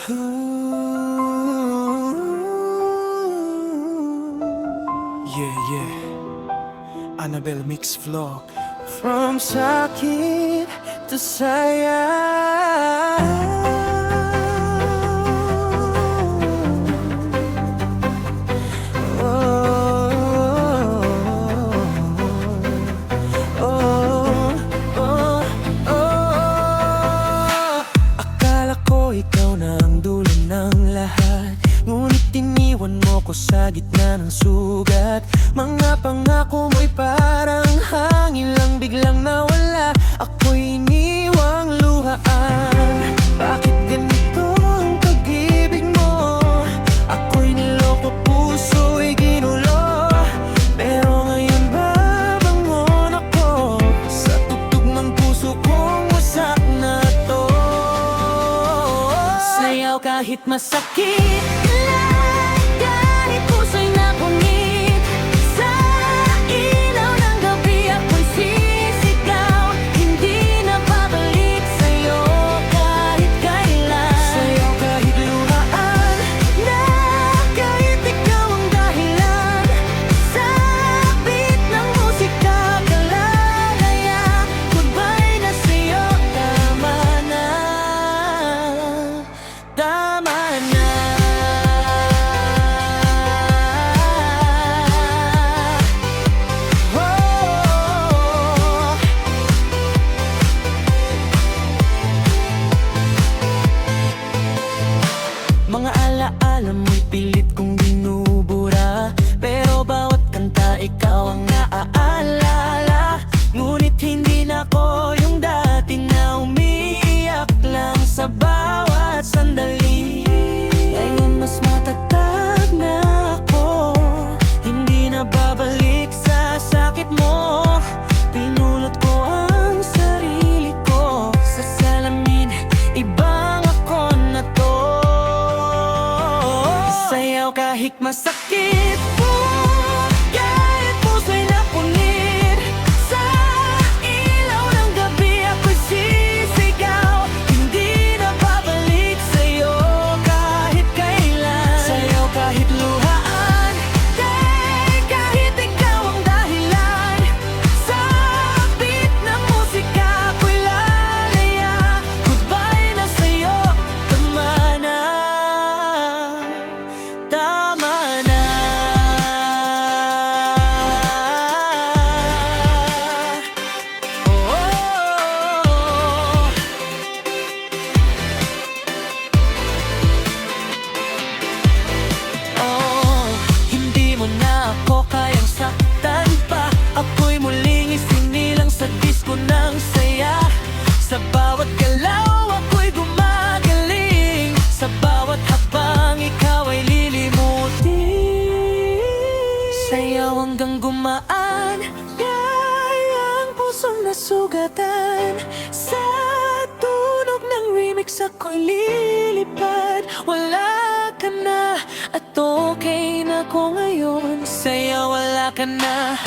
Yeah, yeah. Annabelle Mix Vlog. From sakit to saya. Akala ko ikaw na ang dulo ng lahat, ngunit iniwan mo ko sa gitna ng sugat. Mga pangako mo'y parang hangin lang biglang nawala. Ako'y iniwang luhaan. Bakit ganito ang pag-ibig mo? Ako'y niloko, puso'y ginulo. Pero ngayon babangon ako sa tugtog ng puso kong wasak na to. Sayaw kahit masakit lang, kahit puso'y napunit. Sa ilaw ng gabi ako'y sisigaw, hindi na babalik sa'yo kahit kailan. Sayaw kahit luhaan na, kahit ikaw ang dahilan. Sa beat ng musika kalalaya, goodbye na sa'yo, tama na. Tama na. Mga alaala mo'y pilit kong binubura, pero bawat kanta ikaw ang naaalala. Ngunit hindi na ako yung dati na umiiyak lang sa bawat sandali. Ngayon mas matatag na ako, hindi na babalik sa sakit mo. Pinulot ko ang sarili ko sa salamin, ibang ako na to. Sayaw kahit masakit po, kahit puso'y napunit. Sa ilaw ng gabi ako'y sisigaw, hindi na babalik sa'yo kahit kailan. Sayaw kahit luhaan, kahit ikaw ang dahilan. Sa beat ng musika ako'y lalaya, goodbye na sa'yo, tama na. Tama na. Hindi mo na ako kayang saktan pa. Ako'y muling isinilang sa disco ng saya. Sa bawat galaw ako'y gumagaling, sa bawat habang ikaw ay lilimutin. Sayaw hanggang gumaan, kaya ang pusong nasugatan. Sa tunog ng remix ako'y lilipad. Wala ka na at okay na ko ngayon. Sayaw wala ka na.